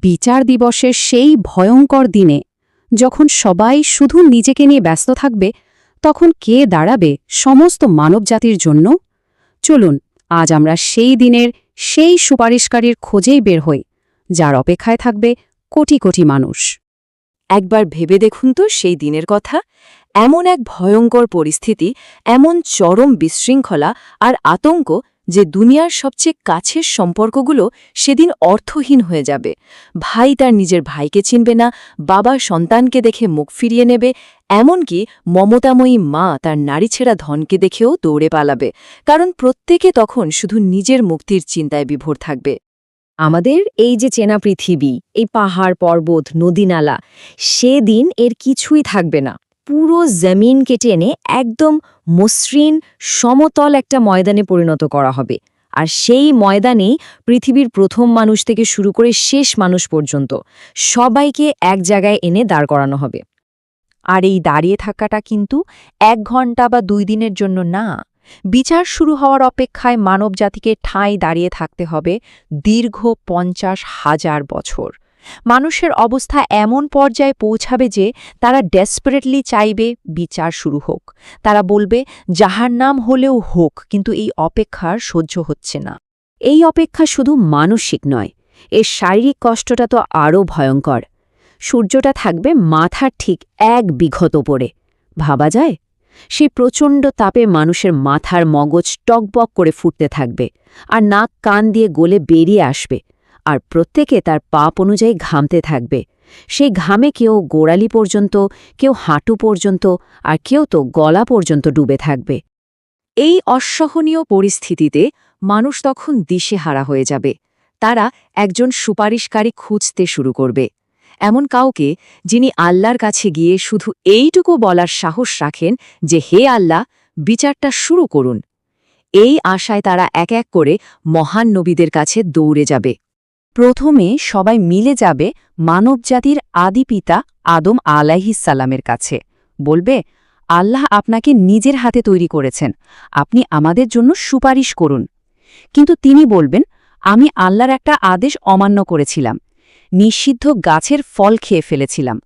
বিচার দিবসের সেই ভয়ঙ্কর দিনে যখন সবাই শুধু নিজেকে নিয়ে ব্যস্ত থাকবে, তখন কে দাঁড়াবে সমস্ত মানবজাতির জন্য? চলুন আজ আমরা সেই দিনের সেই সুপারিশকারীর খোঁজেই বের হই, যার অপেক্ষায় থাকবে কোটি কোটি মানুষ। একবার ভেবে দেখুন তো সেই দিনের কথা। এমন এক ভয়ঙ্কর পরিস্থিতি, এমন চরম বিশৃঙ্খলা আর আতঙ্ক যে দুনিয়ার সবচেয়ে কাছের সম্পর্কগুলো সেদিন অর্থহীন হয়ে যাবে। ভাই তার নিজের ভাইকে চিনবে না, বাবা সন্তানকে দেখে মুখ ফিরিয়ে নেবে, এমনকি মমতাময়ী মা তার নারীছেড়া ধনকে দেখেও দৌড়ে পালাবে, কারণ প্রত্যেকে তখন শুধু নিজের মুক্তির চিন্তায় বিভোর থাকবে। আমাদের এই যে চেনা পৃথিবী, এই পাহাড় পর্বত নদীনালা, সেদিন এর কিছুই থাকবে না। পুরো জমিনকে টেনে একদম মসৃণ সমতল একটা ময়দানে পরিণত করা হবে। আর সেই ময়দানেই পৃথিবীর প্রথম মানুষ থেকে শুরু করে শেষ মানুষ পর্যন্ত সবাইকে এক জায়গায় এনে দাঁড় করানো হবে। আর এই দাঁড়িয়ে থাকাটা কিন্তু 1 ঘন্টা বা 2 দিনের জন্য না। বিচার শুরু হওয়ার অপেক্ষায় মানবজাতিকে ঠাঁই দাঁড়িয়ে থাকতে হবে দীর্ঘ 50,000 বছর। মানুষের অবস্থা এমন পর্যায়ে পৌঁছাবে যে তারা ডেসপারেটলি চাইবে বিচার শুরু হোক। তারা বলবে জাহান্নাম হলেও হোক, কিন্তু এই অপেক্ষার সহ্য হচ্ছে না। এই অপেক্ষা শুধু মানসিক নয়, এর শারীরিক কষ্টটা তো আরও ভয়ঙ্কর। সূর্যটা থাকবে মাথার ঠিক 1 বিঘত ওপরে। ভাবা যায়? সেই প্রচণ্ড তাপে মানুষের মাথার মগজ টকবক করে ফুটতে থাকবে, আর নাক কান দিয়ে গলে বেরিয়ে আসবে, আর প্রত্যেকে তার পাপ অনুযায়ী ঘামতে থাকবে। সেই ঘামে কেউ গোড়ালি পর্যন্ত, কেউ হাঁটু পর্যন্ত, আর কেউ তো গলা পর্যন্ত ডুবে থাকবে। এই অসহনীয় পরিস্থিতিতে মানুষ তখন দিশেহারা হয়ে যাবে। তারা একজন সুপারিশকারী খুঁজতে শুরু করবে, এমন কাউকে যিনি আল্লাহর কাছে গিয়ে শুধু এইটুকু বলার সাহস রাখেন যে, হে আল্লাহ, বিচারটা শুরু করুন। এই আশায় তারা এক এক করে মহান নবীদের কাছে দৌড়ে যাবে। প্রথমে সবাই মিলে যাবে মানবজাতির আদি পিতা আদম আলাইহিসসালামের কাছে। বলবে, আল্লাহ আপনাকে নিজের হাতে তৈরি করেছেন, আপনি আমাদের জন্য সুপারিশ করুন। কিন্তু তিনি বলবেন, আমি আল্লাহর একটা আদেশ অমান্য করেছিলাম, নিষিদ্ধ গাছের ফল খেয়ে ফেলেছিলাম।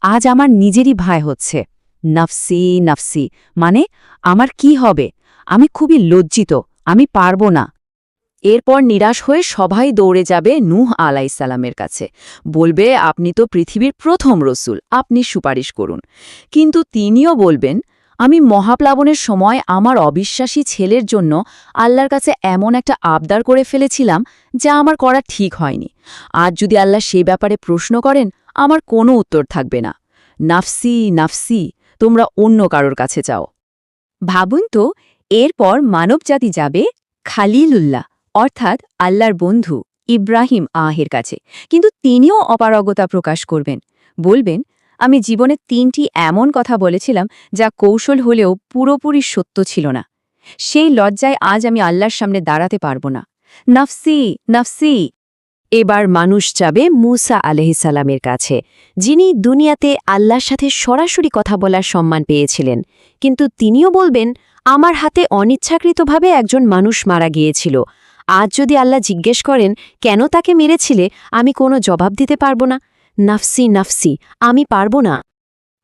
আজ আমার নিজেরই ভয় হচ্ছে। নফসি নফসি, মানে আমার কি হবে? আমি খুবই লজ্জিত, আমি পারব না। এরপর নিরাশ হয়ে সবাই দৌড়ে যাবে নূহ আলাইহিসসালামের কাছে। বলবে, আপনি তো পৃথিবীর প্রথম রসুল, আপনি সুপারিশ করুন। কিন্তু তিনিও বলবেন, আমি মহাপ্লাবনের সময় আমার অবিশ্বাসী ছেলের জন্য আল্লাহর কাছে এমন একটা আবদার করে ফেলেছিলাম যা আমার করা ঠিক হয়নি। আজ যদি আল্লাহ সেই ব্যাপারে প্রশ্ন করেন, আমার কোনো উত্তর থাকবে না। নাফসি নাফসি, তোমরা অন্য কারোর কাছে যাও। ভাবুন তো, এরপর মানবজাতি যাবে খালিলুল্লাহ অর্থাৎ আল্লাহর বন্ধু ইব্রাহিম আহের কাছে। কিন্তু তিনিও অপারগতা প্রকাশ করবেন। বলবেন, আমি জীবনে 3টি এমন কথা বলেছিলাম যা কৌশল হলেও পুরোপুরি সত্য ছিল না। সেই লজ্জায় আজ আমি আল্লাহর সামনে দাঁড়াতে পারব না। নফসি নফসি। এবার মানুষ যাবে মূসা আলাইহিসসালামের কাছে, যিনি দুনিয়াতে আল্লাহর সাথে সরাসরি কথা বলার সম্মান পেয়েছিলেন। কিন্তু তিনিও বলবেন, আমার হাতে অনিচ্ছাকৃতভাবে একজন মানুষ মারা গিয়েছিল। আজ যদি আল্লাহ জিজ্ঞেস করেন কেন তাকে মেরেছিলে, আমি কোনো জবাব দিতে পারব না। নফসি নফসি, আমি পারব না।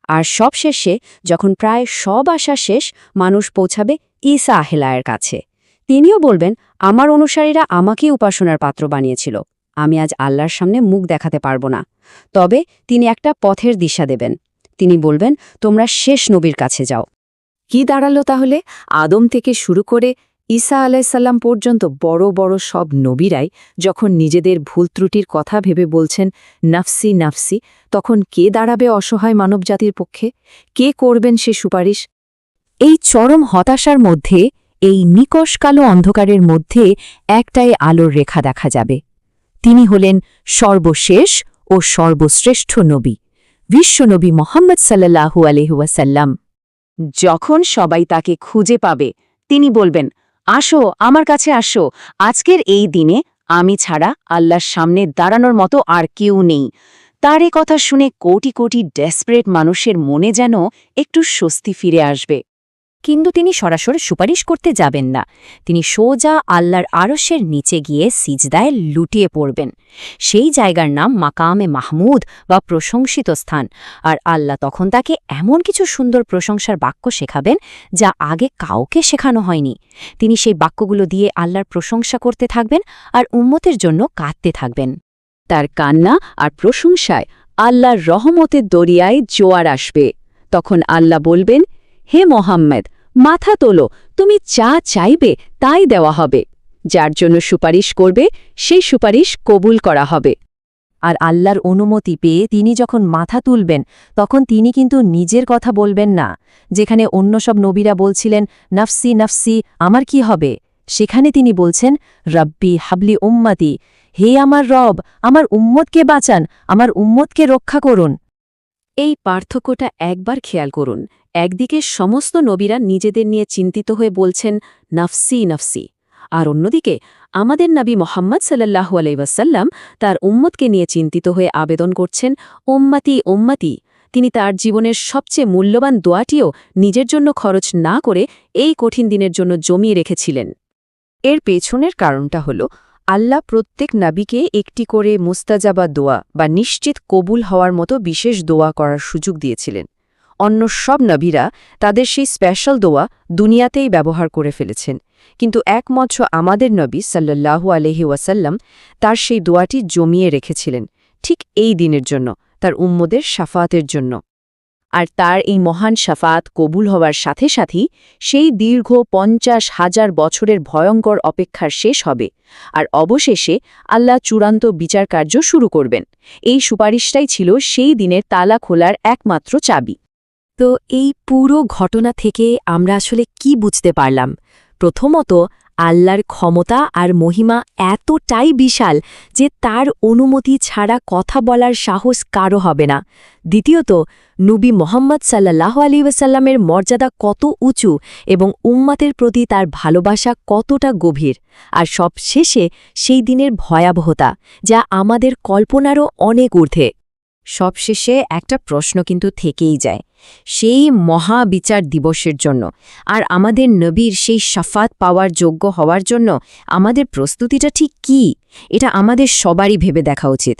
আর সবশেষে যখন প্রায় সব আশা শেষ, মানুষ পৌঁছাবে ঈসা আলাইহিসসালামের কাছে। তিনিও বলবেন, আমার অনুসারীরা আমাকেই উপাসনার পাত্র বানিয়েছিল, আমি আজ আল্লাহর সামনে মুখ দেখাতে পারব না। তবে তিনি একটা পথের দিশা দেবেন। তিনি বলবেন, তোমরা শেষ নবীর কাছে যাও। কি দাঁড়ালো তাহলে? আদম থেকে শুরু করে ঈসা আলাইহিসসালাম পর্যন্ত বড় বড় সব নবীরাই যখন নিজেদের ভুল ত্রুটির কথা ভেবে বলছেন নফসি নফসি, তখন কে দাঁড়াবে অসহায় মানবজাতির পক্ষে? কে করবেন সে সুপারিশ? এই চরম হতাশার মধ্যে, এই নিকষ কালো অন্ধকারের মধ্যে একটাই আলোর রেখা দেখা যাবে। তিনি হলেন সর্বশেষ ও সর্বশ্রেষ্ঠ নবী, বিশ্বনবী মুহাম্মদ সাল্লাল্লাহু আলাইহি ওয়াসাল্লাম। যখন সবাই তাকে খুঁজে পাবে, তিনি বলবেন, আসো আমার কাছে আসো, আজকের এই দিনে আমি ছাড়া আল্লাহর সামনে দাঁড়ানোর মতো আর কেউ নেই। তার এ কথা শুনে কোটি কোটি ডেসপারেট মানুষের মনে যেন একটু স্বস্তি ফিরে আসবে। কিন্তু তিনি সরাসরি সুপারিশ করতে যাবেন না। তিনি সোজা আল্লাহর আরশের নিচে গিয়ে সিজদায় লুটিয়ে পড়বেন। সেই জায়গার নাম মাকামে মাহমুদ বা প্রশংসিত স্থান। আর আল্লাহ তখন তাকে এমন কিছু সুন্দর প্রশংসার বাক্য শেখাবেন যা আগে কাউকে শেখানো হয়নি। তিনি সেই বাক্যগুলো দিয়ে আল্লাহর প্রশংসা করতে থাকবেন আর উম্মতের জন্য কাঁদতে থাকবেন। তার কান্না আর প্রশংসায় আল্লাহর রহমতের দরিয়ায় জোয়ার আসবে। তখন আল্লাহ বলবেন, হে মোহাম্মদ, মাথা তোলো, তুমি যা চাইবে তাই দেওয়া হবে। যার জন্য সুপারিশ করবে সেই সুপারিশ কবুল করা হবে। আর আল্লাহর অনুমতি পেয়ে তিনি যখন মাথা তুলবেন তখন তিনি কিন্তু নিজের কথা বলবেন না। যেখানে অন্য সব নবীরা বলছিলেন নফসি নফসি, আমার কি হবে, সেখানে তিনি বলছেন রব্বি হাবলি উম্মতি, হে আমার রব, আমার উম্মতকে বাঁচান, আমার উম্মতকে রক্ষা করুন। এই পার্থক্যটা একবার খেয়াল করুন। একদিকে সমস্ত নবীরা নিজেদের নিয়ে চিন্তিত হয়ে বলছেন নফসি নফসি, আর অন্যদিকে আমাদের নবী মোহাম্মদ সাল্লাল্লাহু আলাইহি ওয়াসাল্লাম তার উম্মতকে নিয়ে চিন্তিত হয়ে আবেদন করছেন উম্মতি উম্মতি। তিনি তার জীবনের সবচেয়ে মূল্যবান দোয়াটিও নিজের জন্য খরচ না করে এই কঠিন দিনের জন্য জমিয়ে রেখেছিলেন। এর পেছনের কারণটা হল আল্লাহ প্রত্যেক নবীকে একটি করে মুস্তাজাবা দোয়া বা নিশ্চিত কবুল হওয়ার মতো বিশেষ দোয়া করার সুযোগ দিয়েছিলেন। অন্য সব নবীরা তাদের সেই স্পেশাল দোয়া দুনিয়াতেই ব্যবহার করে ফেলেছেন, কিন্তু একমাত্র আমাদের নবী সাল্লাল্লাহু আলাইহি ওয়াসাল্লাম তার সেই দোয়াটি জমিয়ে রেখেছিলেন ঠিক এই দিনের জন্য, তার উম্মদের শাফাতের জন্য। আর তার এই মহান শাফাত কবুল হওয়ার সাথে সাথেই সেই দীর্ঘ 50,000 বছরের ভয়ঙ্কর অপেক্ষার শেষ হবে, আর অবশেষে আল্লাহ চূড়ান্ত বিচার কার্য শুরু করবেন। এই সুপারিশটাই ছিল সেই দিনের তালা খোলার একমাত্র চাবি। তো এই পুরো ঘটনা থেকে আমরা আসলে কি বুঝতে পারলাম? প্রথমত, আল্লাহর ক্ষমতা আর মহিমা এতটাই বিশাল যে তার অনুমতি ছাড়া কথা বলার সাহস কারও হবে না। দ্বিতীয়ত, নবী মোহাম্মদ সাল্লাল্লাহু আলাইহি ওয়াসাল্লামের মর্যাদা কত উঁচু এবং উম্মতের প্রতি তার ভালোবাসা কতটা গভীর। আর সবশেষে সেই দিনের ভয়াবহতা যা আমাদের কল্পনারও অনেক ঊর্ধ্বে। সবশেষে একটা প্রশ্ন কিন্তু থেকেই যায়, সেই মহাবিচার দিবসের জন্য আর আমাদের নবীর সেই শাফাত পাওয়ার যোগ্য হওয়ার জন্য আমাদের প্রস্তুতিটা ঠিক কী? এটা আমাদের সবারই ভেবে দেখা উচিত।